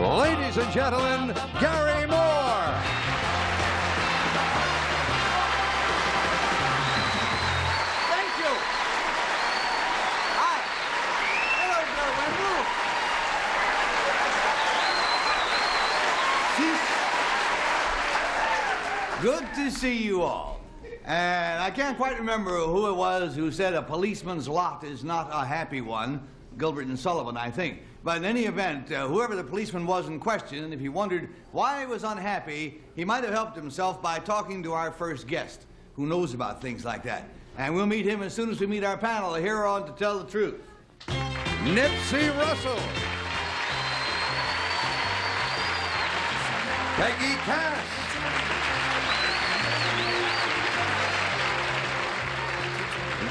ladies and gentlemen, Gary Moore. Thank you. Hi. Hello, Wendell. Good to see you all. And I can't quite remember who it was who said a policeman's lot is not a happy one. Gilbert and Sullivan, I think. But in any event, whoever the policeman was in question, if he wondered why he was unhappy, he might have helped himself by talking to our first guest, who knows about things like that. And we'll meet him as soon as we meet our panel here on To Tell the Truth. Nipsey Russell. Peggy Cass.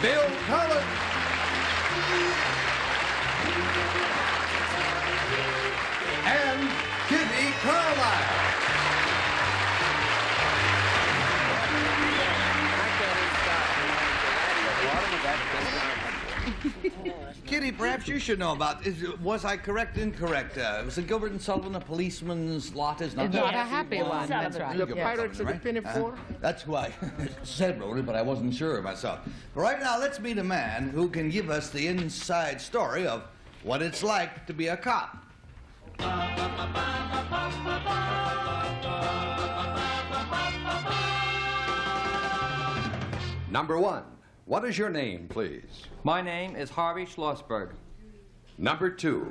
Bill Cullen. And Kitty Carlisle. Kitty, perhaps you should know about this. Was I correct, incorrect? Was it Gilbert and Sullivan, a policeman's lot is not It's not a happy one, that's right. The Pirates of the Pinafore? That's who I said wrote it, but I wasn't sure myself. But right now, let's meet a man who can give us the inside story of what it's like to be a cop. Number one, what is your name, please? My name is Harvey Schlossberg. Number two.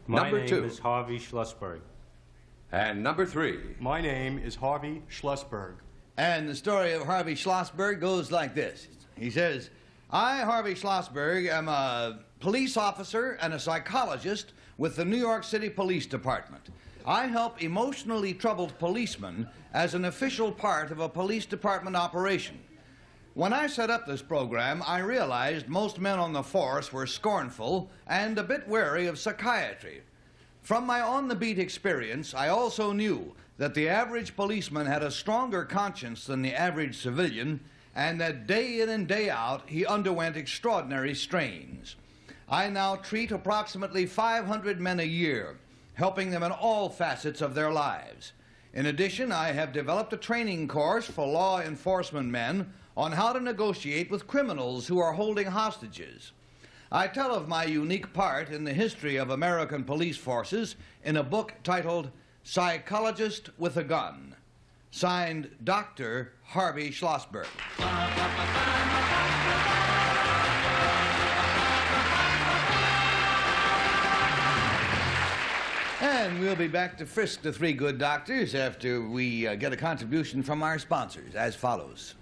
My Number name two. is Harvey Schlossberg. And number three. My name is Harvey Schlossberg. And the story of Harvey Schlossberg goes like this. He says, I, Harvey Schlossberg, am a police officer and a psychologist with the New York City Police Department. I help emotionally troubled policemen as an official part of a police department operation. When I set up this program, I realized most men on the force were scornful and a bit wary of psychiatry. From my on-the-beat experience, I also knew that the average policeman had a stronger conscience than the average civilian, and that day in and day out, he underwent extraordinary strains. I now treat approximately 500 men a year, helping them in all facets of their lives. In addition, I have developed a training course for law enforcement men on how to negotiate with criminals who are holding hostages. I tell of my unique part in the history of American police forces in a book titled Psychologist with a Gun, signed Dr. Harvey Schlossberg. And we'll be back to frisk the three good doctors after we get a contribution from our sponsors, as follows.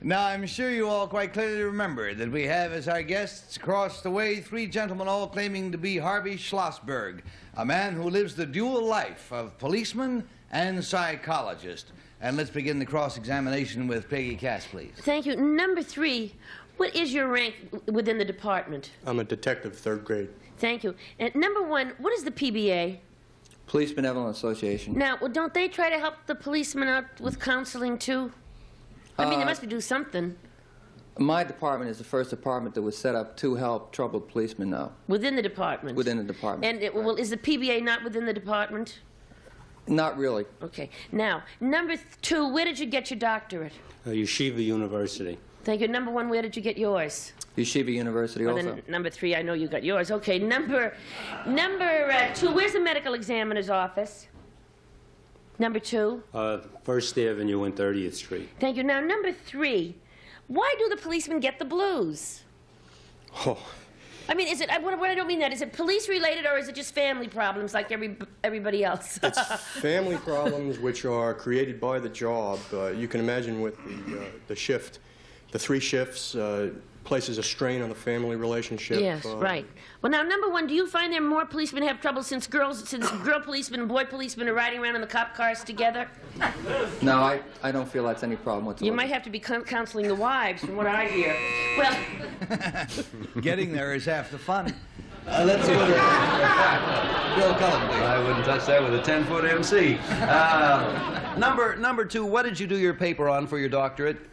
Now, I'm sure you all quite clearly remember that we have as our guests across the way 3 gentlemen all claiming to be Harvey Schlossberg, a man who lives the dual life of policeman and psychologist. And let's begin the cross-examination with Peggy Cass, please. Thank you. Number 3, what is your rank within the department? I'm a detective, 3rd grade. Thank you. And number 1, what is the PBA? Police Benevolent Association. Now, well, don't they try to help the policemen out with counseling, too? I mean, they must do something. My department is the first department that was set up to help troubled policemen now. Within the department? Within the department. And, well, is the PBA not within the department? Not really. Okay. Now, number 2, where did you get your doctorate? Yeshiva University. Thank you. Number 1, where did you get yours? Yeshiva University Well, also. then, number 3, I know you got yours. Okay. Number 2, where's the medical examiner's office? Number 2? First Avenue and 30th Street. Thank you. Now, number 3, why do the policemen get the blues? Oh, I mean, is it, what I don't mean that, is it police-related or is it just family problems like everybody else? it's family problems which are created by the job. You can imagine with the shift, the 3 shifts, places a strain on the family relationship. Yes, right. Well, now, number 1, do you find there more policemen have trouble since girl policemen and boy policemen are riding around in the cop cars together? No, I don't feel that's any problem whatsoever. You might have to be counseling the wives, from what I hear. Well, Getting there is half the fun. Let's go to Bill Cullen, please. I wouldn't touch that with a 10-foot MC. Number 2, what did you do your paper on for your doctorate?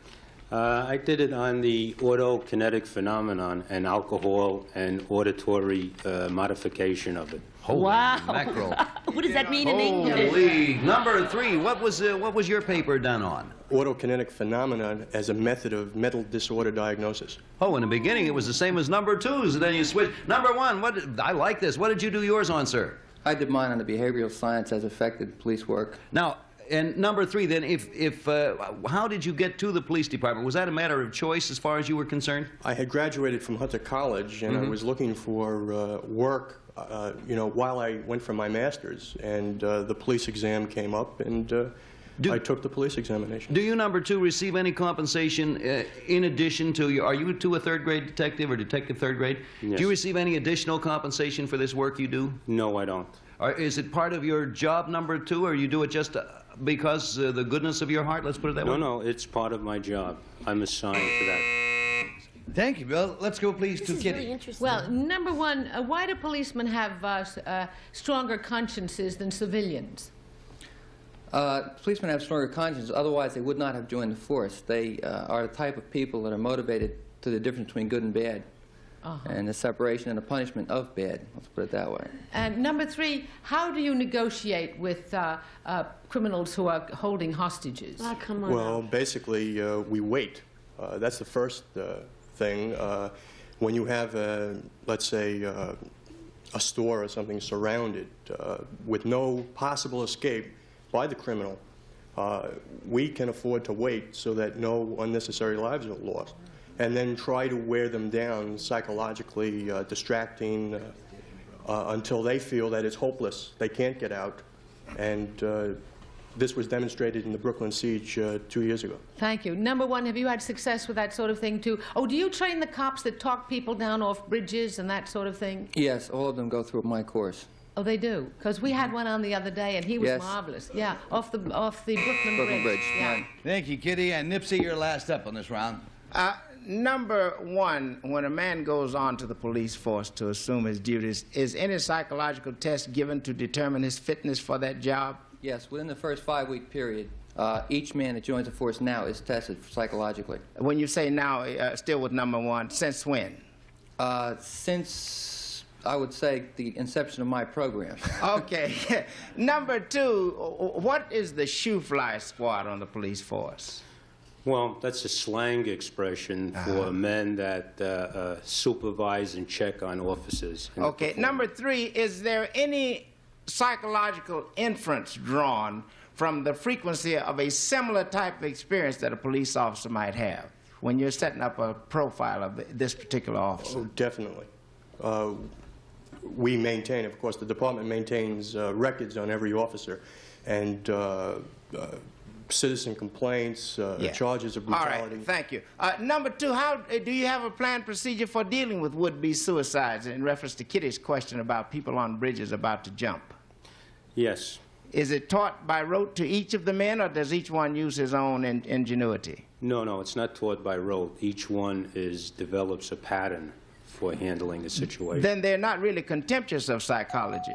I did it on the autokinetic phenomenon and alcohol and auditory modification of it. Holy wow. mackerel. What does that mean in English? Holy. Number 3, what was your paper done on? Autokinetic phenomenon as a method of mental disorder diagnosis. Oh, in the beginning it was the same as number 2's, and then you switched. Number 1, I like this. What did you do yours on, sir? I did mine on the behavioral science as affected police work. Now, and number 3, then, how did you get to the police department? Was that a matter of choice as far as you were concerned? I had graduated from Hunter College, and I was looking for work, while I went for my master's. And the police exam came up, and I took the police examination. Do you, number 2, receive any compensation in addition to are you to a 3rd grade detective or detective 3rd grade? Yes. Do you receive any additional compensation for this work you do? No, I don't. Or is it part of your job, number 2, or you do it just because the goodness of your heart? Let's put it that way. No, it's part of my job. I'm assigned to that. Thank you, Bill. Let's go, please, This to is Kitty. really interesting. Well, number 1, why do policemen have stronger consciences than civilians? Policemen have stronger consciences, otherwise they would not have joined the force. They are the type of people that are motivated to the difference between good and bad. And the separation and the punishment of bad. Let's put it that way. And number 3, how do you negotiate with criminals who are holding hostages? Oh, come on. Well, basically, we wait. That's the first thing. When you have, let's say, a store or something surrounded with no possible escape by the criminal, we can afford to wait so that no unnecessary lives are lost, and then try to wear them down psychologically, distracting until they feel that it's hopeless, they can't get out. And this was demonstrated in the Brooklyn siege 2 years ago. Thank you. Number 1, have you had success with that sort of thing too? Oh, do you train the cops that talk people down off bridges and that sort of thing? Yes, all of them go through my course. Oh, they do? Because we had one on the other day, and he was Yes. marvelous. Yeah, off the Brooklyn Bridge. Yeah. Yeah. Thank you, Kitty. And Nipsey, you're last up on this round. Number 1, when a man goes on to the police force to assume his duties, is any psychological test given to determine his fitness for that job? Yes, within the first 5-week period, each man that joins the force now is tested psychologically. When you say now, still with number 1, since when? Since, I would say, the inception of my program. Okay. Number 2, what is the shoe-fly squad on the police force? Well, that's a slang expression for men that supervise and check on officers. Okay. Number 3, is there any psychological inference drawn from the frequency of a similar type of experience that a police officer might have when you're setting up a profile of this particular officer? Oh, definitely. We maintain, of course, the department maintains records on every officer, and citizen complaints, Yeah. charges of All brutality. right, thank you. Number two, how do you have a planned procedure for dealing with would-be suicides in reference to Kitty's question about people on bridges about to jump? Yes. Is it taught by rote to each of the men, or does each one use his own ingenuity? No, it's not taught by rote. Each one develops a pattern for handling the situation. Then they're not really contemptuous of psychology.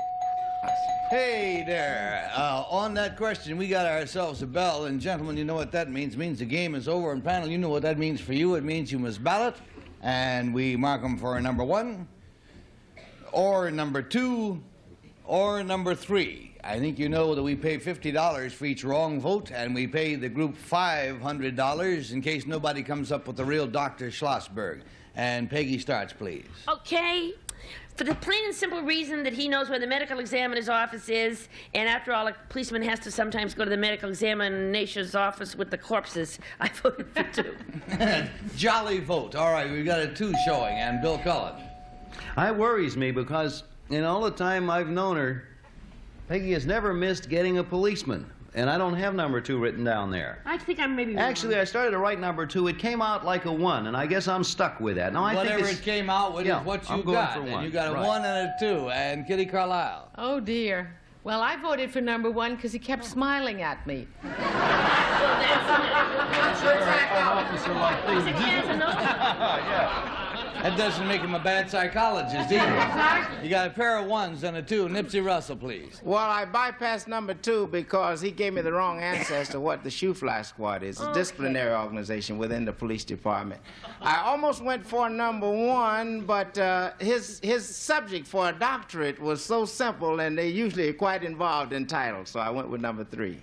Hey there. On that question, we got ourselves a bell, and gentlemen, you know what that means. It means the game is over, and panel, you know what that means for you. It means you must ballot, and we mark them for number 1, or number 2, or number 3. I think you know that we pay $50 for each wrong vote, and we pay the group $500 in case nobody comes up with the real Dr. Schlossberg. And Peggy starts, please. Okay. For the plain and simple reason that he knows where the medical examiner's office is, and after all, a policeman has to sometimes go to the medical examiner's office with the corpses, I voted for 2. Jolly vote. All right, we've got a 2 showing, and Bill Cullen. That worries me because in all the time I've known her, Peggy has never missed getting a policeman. And I don't have number 2 written down there. I think I'm maybe wrong. Actually, I started to write number 2. It came out like a 1, and I guess I'm stuck with that. Now, I Whatever think it came out with yeah, is what I'm you going got. for And 1. you got a Right. 1 and a 2. And Kitty Carlisle. Oh, dear. Well, I voted for number 1 because he kept smiling at me. An officer like He's a Casanova. That doesn't make him a bad psychologist either. You got a pair of 1s and a 2. Nipsey Russell, please. Well, I bypassed number 2 because he gave me the wrong answer as to what the Shoe Fly Squad is, a disciplinary organization within the police department. I almost went for number 1, but his subject for a doctorate was so simple, and they usually are quite involved in titles, so I went with number 3.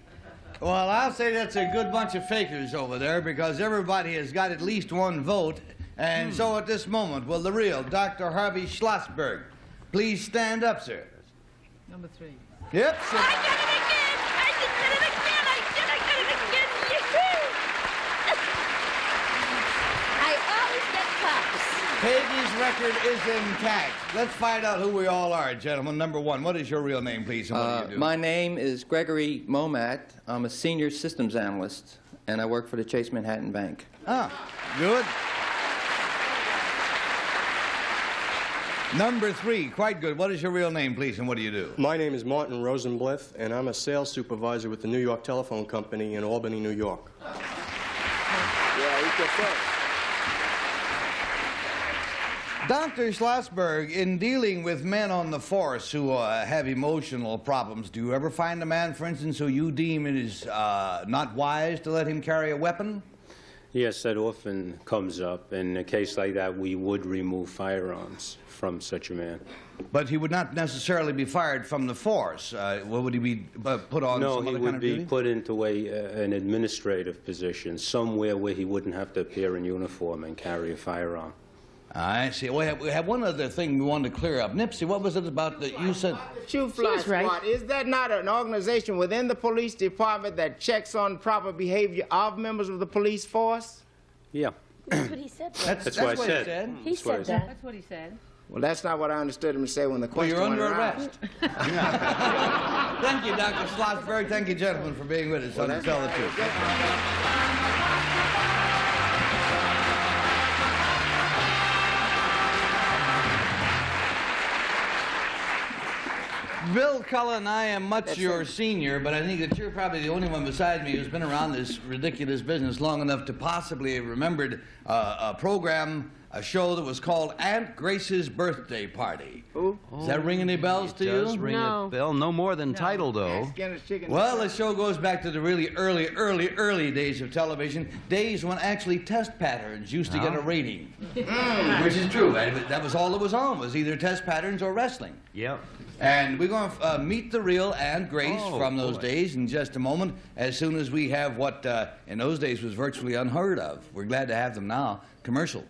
Well, I'll say that's a good bunch of fakers over there because everybody has got at least 1 vote. And so at this moment, will the real Dr. Harvey Schlossberg please stand up, sir? Number 3. Yep. I did it again! I did it again! I did it again! Yahoo! I always get cups. Peggy's record is intact. Let's find out who we all are, gentlemen. Number 1, what is your real name, please, and what do you do? My name is Gregory Momat. I'm a senior systems analyst, and I work for the Chase Manhattan Bank. Ah, good. Number 3, quite good. What is your real name, please, and what do you do? My name is Martin Rosenblith, and I'm a sales supervisor with the New York Telephone Company in Albany, New York. Dr. Schlossberg, in dealing with men on the force who have emotional problems, do you ever find a man, for instance, who you deem it is not wise to let him carry a weapon? Yes, that often comes up. In a case like that, we would remove firearms from such a man. But he would not necessarily be fired from the force. Would he be put on No, some he other would kind of be duty? put into an administrative position, somewhere where he wouldn't have to appear in uniform and carry a firearm. I see. We have one other thing we wanted to clear up. Nipsey, what was it about that you said? The Shoe Fly She's right. Squad, is that not an organization within the police department that checks on proper behavior of members of the police force? Yeah. That's what he said. That's what I what said. he said. He That's what I said said. that. That's what he said. Well, that's not what I understood him to say when the Well, question you're went under around. arrest. Thank you, Dr. Schlossberg. Thank you, gentlemen, for being with us on that's Tell the right. Truth. Bill Cullen, I am much your senior, but I think that you're probably the only one beside me who's been around this ridiculous business long enough to possibly have remembered a program, a show that was called Aunt Grace's Birthday Party. Who? Does that ring any bells to Does you? ring No. a bell. No more than title, though. Skinner's Chicken. Well, the show goes back to the really early days of television, days when actually test patterns used to get a rating. Which is true. That was all that was on, was either test patterns or wrestling. Yep. And we're going to meet the real Aunt Grace Oh, from those boy. days in just a moment, as soon as we have what in those days was virtually unheard of. We're glad to have them now. Commercial.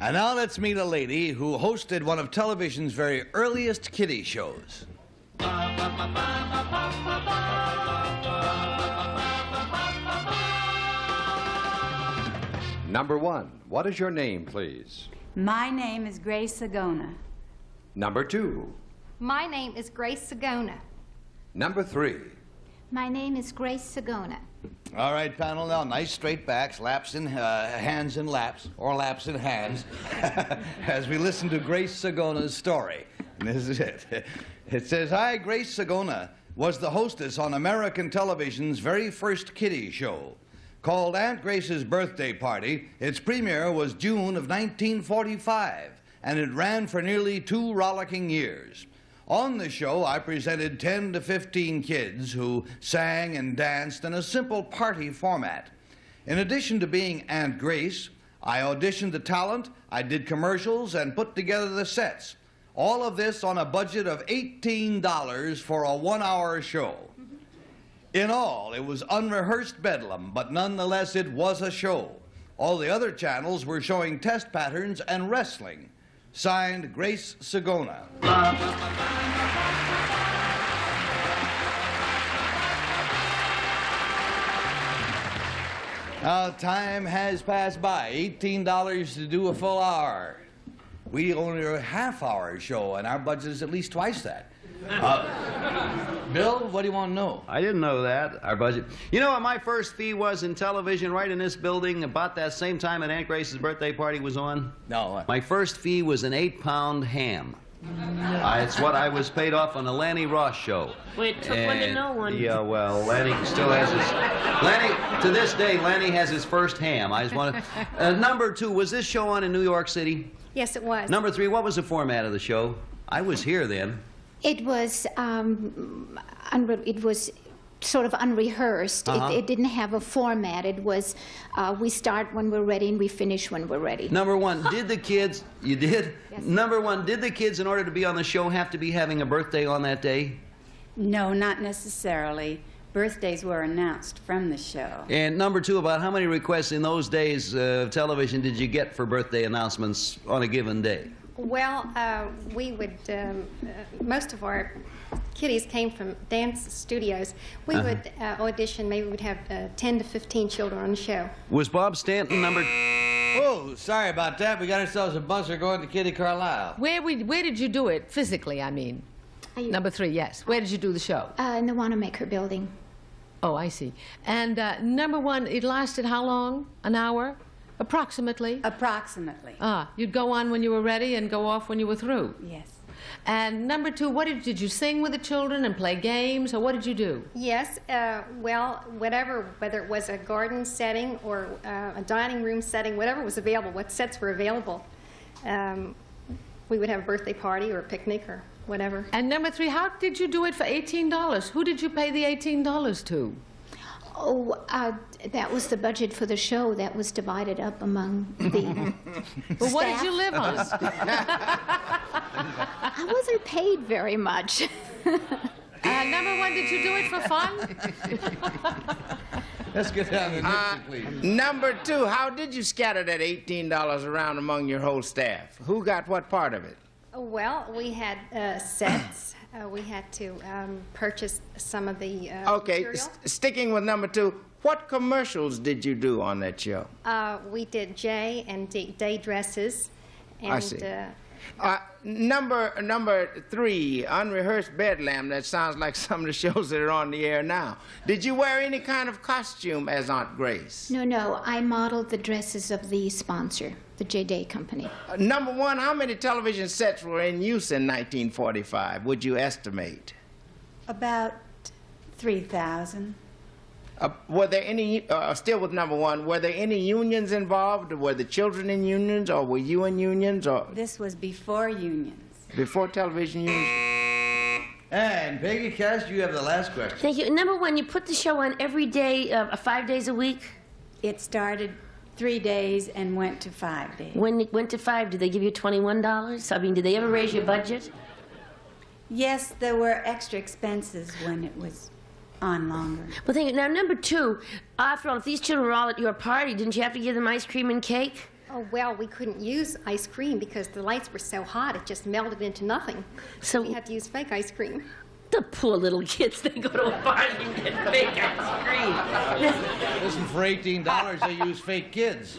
And now let's meet a lady who hosted one of television's very earliest kiddie shows. Number 1, what is your name, please? My name is Grace Sagona. Number 2. My name is Grace Sagona. Number 3. My name is Grace Sagona. All right, panel, now nice straight backs, laps in hands in laps, or laps in hands, as we listen to Grace Sagona's story. And this is it. It says, "I, Grace Sagona, was the hostess on American television's very first kiddie show. Called Aunt Grace's Birthday Party, its premiere was June of 1945, and it ran for nearly 2 rollicking years. On the show, I presented 10 to 15 kids who sang and danced in a simple party format. In addition to being Aunt Grace, I auditioned the talent, I did commercials, and put together the sets. All of this on a budget of $18 for a 1-hour show. In all, it was unrehearsed bedlam, but nonetheless it was a show. All the other channels were showing test patterns and wrestling. Signed, Grace Sagona." Now, time has passed by. $18 to do a full hour. We only do a half-hour show, and our budget is at least twice that. Bill, what do you want to know? I didn't know that, our budget. You know what my first fee was in television right in this building about that same time that Aunt Grace's birthday party was on? No, what? My first fee was an 8-pound ham. It's what I was paid off on the Lanny Ross show. Well, it took one to know one. Yeah, well, Lanny still has his... to this day, Lanny has his first ham. I just want to... Number 2, was this show on in New York City? Yes, it was. Number 3, what was the format of the show? I was here then. It was sort of unrehearsed. It didn't have a format. It was we start when we're ready and we finish when we're ready. Number 1, did the kids... You did? Yes. Number 1, did the kids, in order to be on the show, have to be having a birthday on that day? No, not necessarily. Birthdays were announced from the show. And number 2, about how many requests in those days of television did you get for birthday announcements on a given day? Well, we would, most of our kiddies came from dance studios. We would audition, maybe we'd have 10 to 15 children on the show. Was Bob Stanton number... Oh, sorry about that. We got ourselves a buzzer going to Kitty Carlisle. Where did you do it, physically, I mean? Number 3, yes. Where did you do the show? In the Wanamaker building. Oh, I see. And number 1, it lasted how long? An hour? Approximately? Approximately. You'd go on when you were ready and go off when you were through? Yes. And number 2, did you sing with the children and play games, or what did you do? Yes, well, whether it was a garden setting or a dining room setting, whatever was available, what sets were available, we would have a birthday party or a picnic or whatever. And number 3, how did you do it for $18? Who did you pay the $18 to? Oh, that was the budget for the show. That was divided up among the Well, what did you live on? I wasn't paid very much. Number 1, did you do it for fun? Let's get down to music, please. Number 2, how did you scatter that $18 around among your whole staff? Who got what part of it? Well, we had sets. We had to purchase some of the material. Sticking with number 2, what commercials did you do on that show? We did J and day dresses. And, I see. Number 3, unrehearsed bedlam. That sounds like some of the shows that are on the air now. Did you wear any kind of costume as Aunt Grace? No, I modeled the dresses of the sponsor, the J. Day Company. Number 1, how many television sets were in use in 1945, would you estimate? About 3,000. Were there any, still with number 1, were there any unions involved? Were the children in unions, or were you in unions? Or This was before unions. before television unions? And Peggy Cass, you have the last question. Thank you. Number 1, you put the show on every day, 5 days a week? It started 3 days and went to 5 days. When it went to 5, did they give you $21? I mean, did they ever raise your budget? Yes, there were extra expenses when it was on longer. Well, thank you. Now, number 2, after all, if these children were all at your party, didn't you have to give them ice cream and cake? Oh, well, we couldn't use ice cream because the lights were so hot, it just melted into nothing. So we had to use fake ice cream. the poor little kids, they go to a party and get fake ice cream. Listen, for $18, they use fake kids.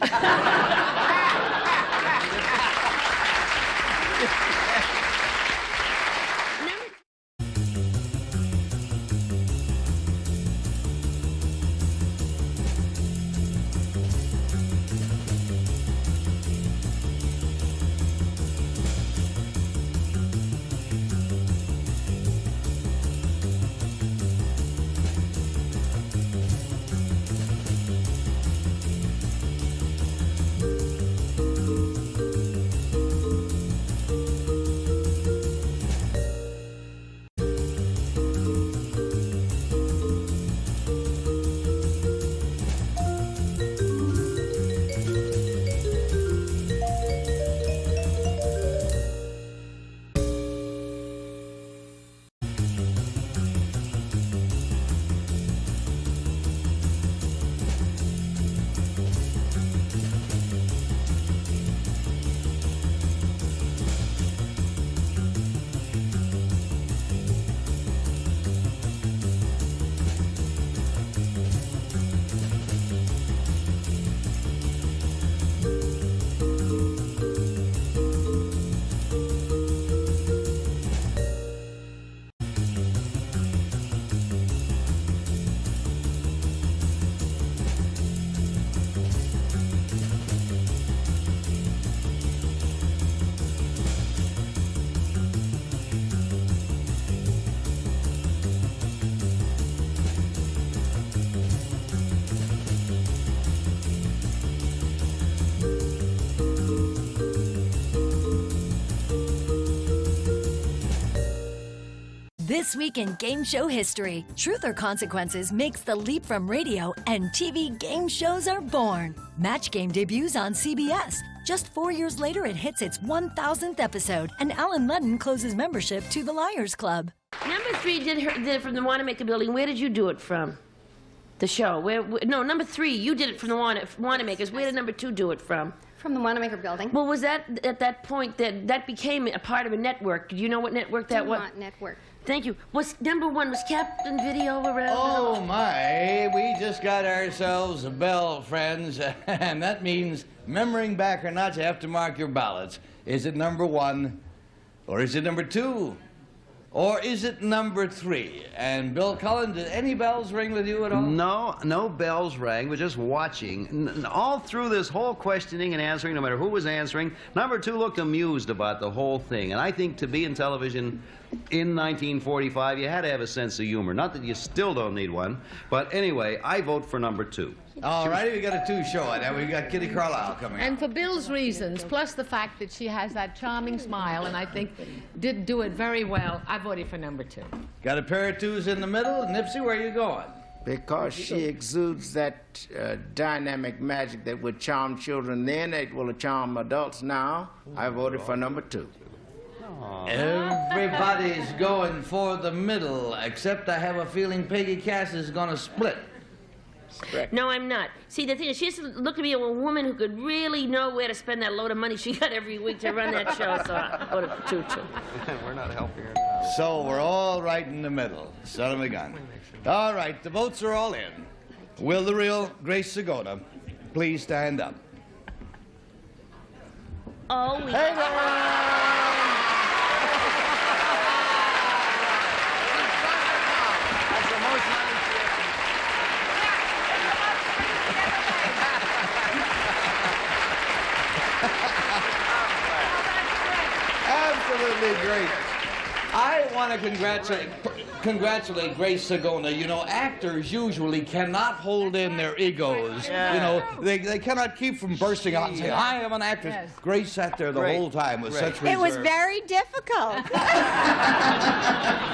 This week in game show history, Truth or Consequences makes the leap from radio and TV game shows are born. Match Game debuts on CBS. Just 4 years later, it hits its 1,000th episode, and Alan Ludden closes membership to the Liars Club. Number 3 did it from the Wanamaker building. Where did you do it from? The show. No, number 3, you did it from the Wanamakers. Where did number 2 do it from? From the Wanamaker building. Well, was that at that point that became a part of a network? Do you know what network that was? Dumont Network. Thank you. Was number 1 was Captain Video around? Oh my, we just got ourselves a bell, friends, and that means, remembering back or not, you have to mark your ballots. Is it number 1, or is it number 2, or is it number 3? And Bill Cullen, did any bells ring with you at all? No, no bells rang. We're just watching. All through this whole questioning and answering, no matter who was answering, number 2 looked amused about the whole thing. And I think to be in television in 1945, you had to have a sense of humor. Not that you still don't need one, but anyway, I vote for number 2. All righty, we got a 2 show, and then we got Kitty Carlisle coming And up. for Bill's reasons, plus the fact that she has that charming smile, and I think did do it very well, I voted for number 2. Got a pair of 2s in the middle. Nipsey, where are you going? Because she exudes that dynamic magic that would charm children then, it will charm adults now. I voted for number 2. Everybody's going for the middle, except I have a feeling Peggy Cass is going to split. No, I'm not. See, the thing is, she just looked at me as a woman who could really know where to spend that load of money she got every week to run that show, so I voted for 2, too. We're not helping her now. So we're all right in the middle. Son of a gun. All right, the votes are all in. Will the real Grace Segona please stand up? Oh, we... Hey there! Absolutely great. I want to congratulate Grace Segona. You know, actors usually cannot hold in their egos. Yeah. You know, they cannot keep from bursting out and saying, I am an actress. Yes. Grace sat there the whole time with such reserve. It was very difficult.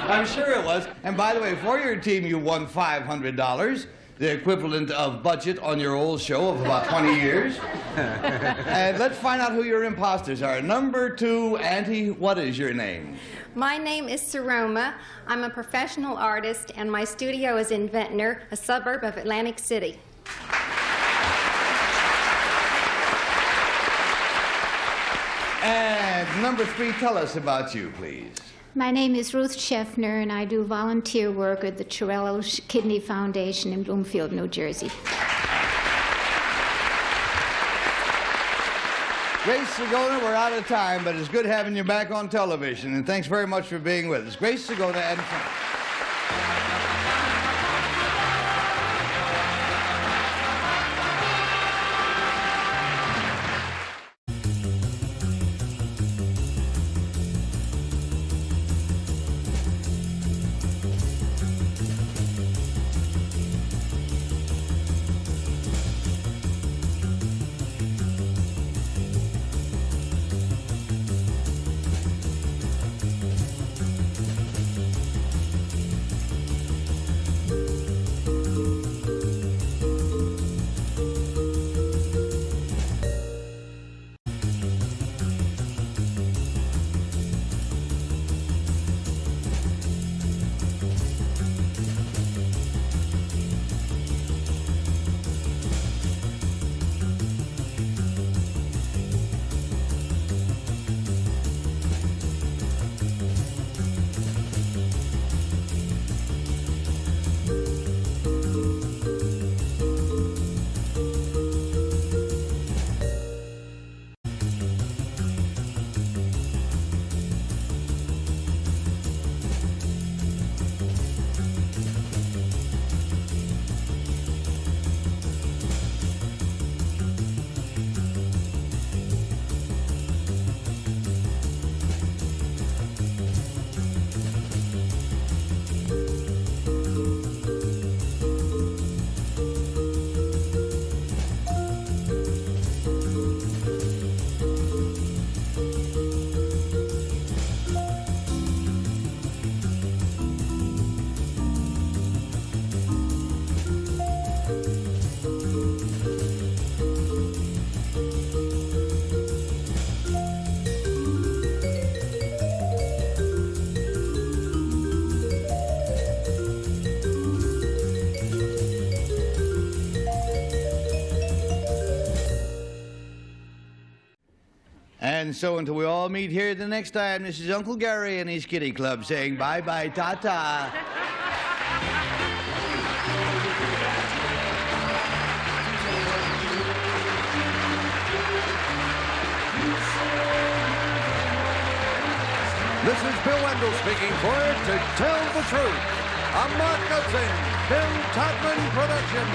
I'm sure it was. And by the way, for your team, you won $500. The equivalent of budget on your old show of about 20 years. And let's find out who your imposters are. Number 2, Auntie, what is your name? My name is Saroma. I'm a professional artist, and my studio is in Ventnor, a suburb of Atlantic City. And number 3, tell us about you, please. My name is Ruth Scheffner, and I do volunteer work at the Chiarello Kidney Foundation in Bloomfield, New Jersey. Grace Segona, we're out of time, but it's good having you back on television, and thanks very much for being with us. Grace Segona and friends. And so until we all meet here the next time, this is Uncle Gary and his Kitty Club saying bye-bye, ta-ta. This is Bill Wendell speaking for To Tell the Truth, a Mark Goodson, Bill Todman production.